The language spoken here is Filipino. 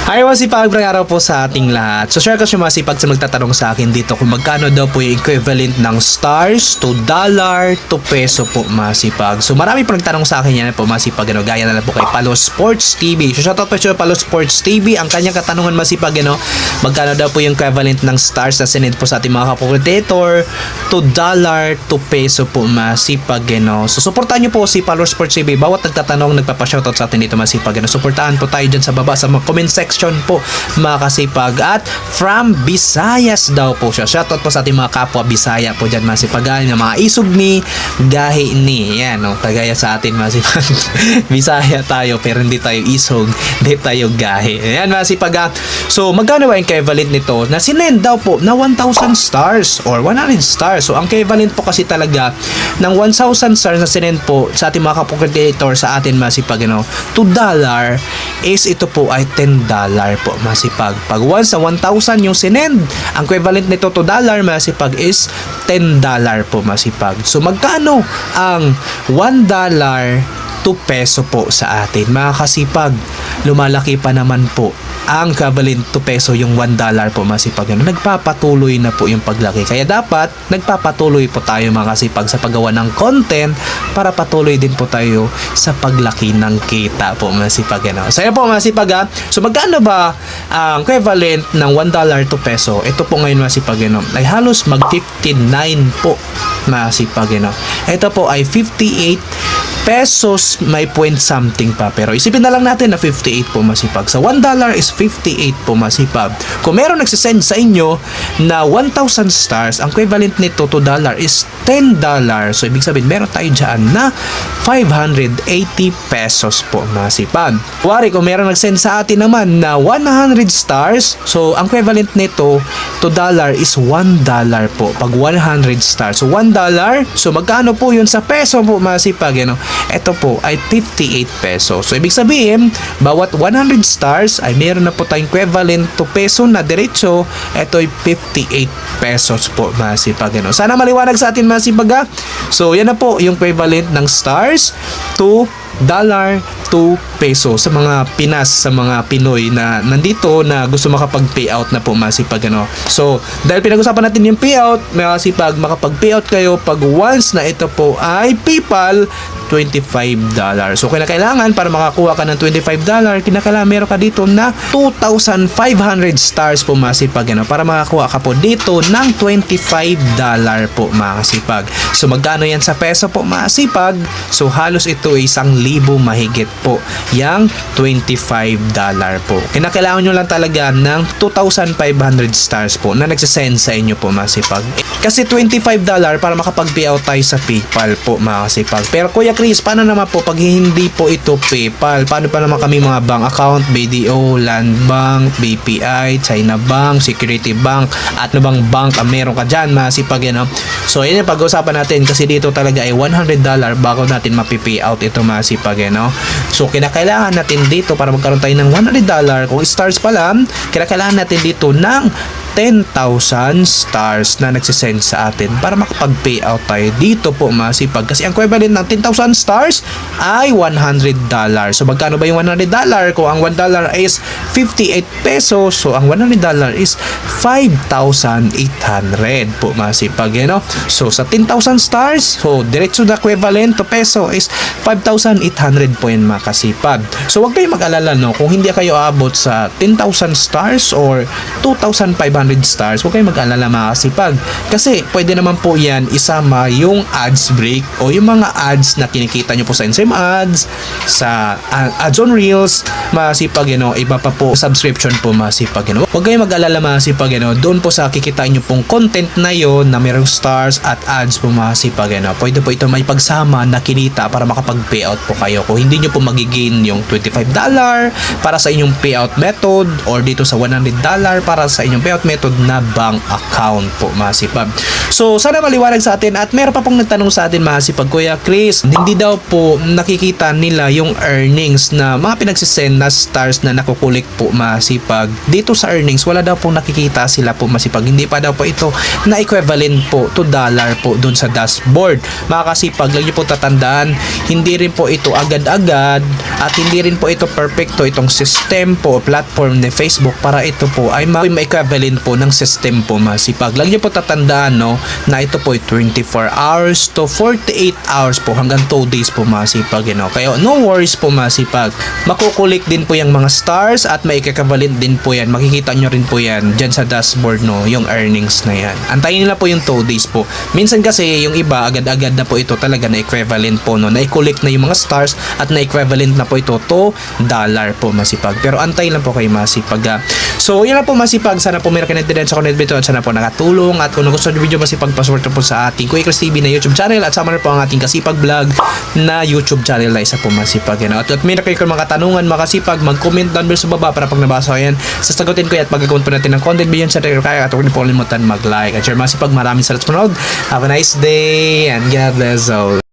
Hi, masipag araw po sa ating lahat. So share ko siya masipag sa magtatanong sa akin dito kung magkano daw po yung equivalent ng stars to dollar to peso po masipag. So marami po nagtanong sa akin yan po masipag, gaya na lang po kay Palo Sports TV. So shoutout po siya Palo Sports TV. Ang kanyang katanungan masipag, magkano daw po yung equivalent ng stars na sinend po sa ating mga kapokreator to dollar to peso po masipag, So suportahan nyo po si Palo Sports TV. Bawat nagtatanong, nagpapa-shoutout sa atin dito masipag, Suportahan po tayo dyan sa baba sa mga comment section po mga kasipag. At from Visayas daw po siya. Shoutout po sa ating mga kapwa Bisaya po dyan masipag, mga isog ni gahi ni. Yan, kagaya sa atin masipag. Bisaya tayo pero hindi tayo isog, hindi tayo gahi. Yan masipag. So magkano ba yung equivalent nito na sinend daw po na 1,000 stars or 100 stars? So ang equivalent po kasi talaga ng 1,000 stars na sinend po sa ating mga kapokreator sa atin masipag, to dollar is ito po ay $10 po masipag. Pag once sa 1,000 yung sinend, ang equivalent nito to dollar masipag is $10 po masipag. So magkano ang $1 to peso po sa atin mga kasipag? Lumalaki pa naman po ang equivalent to peso yung $1 po masipag. Nagpapatuloy na po yung paglaki. Kaya dapat nagpapatuloy po tayo mga kasipag sa paggawa ng content para patuloy din po tayo sa paglaki ng kita po masipag. So yan po masipag. So magkano ba ang equivalent ng $1 to peso? Ito po ngayon masipag ay halos mag 59 po masipag. Ito po ay 58 pesos may point something pa, pero isipin na lang natin na 58 po masipag. Sa $1 is 58 po masipag. Kung meron nagsisend sa inyo na 1,000 stars, ang equivalent nito to dollar is $10. So ibig sabihin meron tayo dyan na 580 pesos po masipag. Wari kung meron nagsend sa atin naman na 100 stars, so ang equivalent nito to dollar is $1 po pag 100 stars. So $1, so magkano po yun sa peso po masipag? Ito po ay 58 pesos. So ibig sabihin, bawat 100 stars ay meron na po tayong equivalent to peso na diretso. Ito ay 58 pesos po masipag. Sana maliwanag sa atin masipag. So yan na po yung equivalent ng stars to dollar to peso sa mga Pinas, sa mga Pinoy na nandito na gusto makapag-payout na po masipag. So dahil pinag-usapan natin yung payout, masipag, makapag-payout kayo pag once na ito po ay PayPal $25. So kinakailangan para makakuha ka ng $25, kinakailangan meron ka dito na 2,500 stars po masipag, para makakuha ka po dito ng $25 po masipag. So magkano yan sa peso po masipag? So halos ito ay 1,000 mahigit po yang $25 po. Kinakailangan nyo lang talaga ng 2,500 stars po na nagsisend sa inyo po masipag. Kasi $25 para makapag-payout tayo sa PayPal po masipag. Pero Kuya Chris, paano naman po pag hindi po ito PayPal? Paano pa naman kami mga bank account, BDO, Land Bank, BPI, China Bank, Security Bank, at ano bang bank ang meron ka dyan masipag, So yun yung pag-usapan natin kasi dito talaga ay $100 bago natin mapipayout ito masipag, So kinakailangan natin dito para magkaroon tayo ng $100, kung stars pa lang, kinakailangan natin dito ng 10,000 stars na nagsisend sa atin para makapag-payout tayo dito po masipag. Kasi ang equivalent ng 10,000 stars ay $100. So magkano ba yung $100? Kung ang $1 is 58 pesos, so ang $100 is 5,800 po masipag, So sa 10,000 stars, so diretso na equivalent to peso is 5,800 po yan makasipag. So wag kayong mag-alala, kung hindi kayo aabot sa 10,000 stars or 2,500 stars, huwag kayong mag-alala mga kasipag. Kasi pwede naman po yan isama yung ads break o yung mga ads na kinikita nyo po sa Instagram ads, sa ads on Reels, masipag, iba pa po subscription po masipag, Huwag kayong mag-alala masipag, doon po sa kikita nyo pong content na yon na mayroong stars at ads po masipag, Pwede po ito may pagsama na kinita para makapag-payout po kayo. Kung hindi nyo po magigain yung $25 para sa inyong payout method or dito sa $100 para sa inyong payout method na bank account po masipag. So sana maliwanag sa atin at meron pa pong nagtanong sa atin masipag, Kuya Chris, hindi daw po nakikita nila yung earnings na mga pinagsisend na stars na nakukulik po masipag. Dito sa earnings wala daw po nakikita sila po masipag. Hindi pa daw po ito na equivalent po to dollar po dun sa dashboard. Mga kasipag, lagi po tatandaan, hindi rin po ito agad-agad at hindi rin po ito perfecto itong system po, platform ni Facebook para ito po ay ma-equivalent po ng system po masipag. Lagi niyo po tatandaan no, na ito po ay 24 hours to 48 hours po hanggang 2 days po masipag. You know? Kaya no worries po masipag. Makukulik din po yung mga stars at ma-equivalent din po yan. Makikita nyo rin po yan dyan sa dashboard no, yung earnings na yan. Antayin nila po yung 2 days po. Minsan kasi yung iba agad-agad na po ito talaga na equivalent po no, na-collect na yung mga stars at na-equivalent na po ito to dollar po masipag. Pero antay lang po kayo masipag. So yun lang po masipag. Sana po meron kayo din sa content video at sana po nakatulong. At kung gusto nyo video masipag, pasupport po sa ating Kuya Chris TV na YouTube channel at sama na po ang ating Kasipag Vlog na YouTube channel na isa po masipag. At meron kayo mga katanungan makasipag, mag-comment down below sa baba para pag nabasa ko yan, sasagutin ko yan at mag-account po natin ng content video sa tayo kaya at huwag niyo po kalimutan mag-like at share masipag. Maraming salamat sa panood. Have a nice day and God bless all.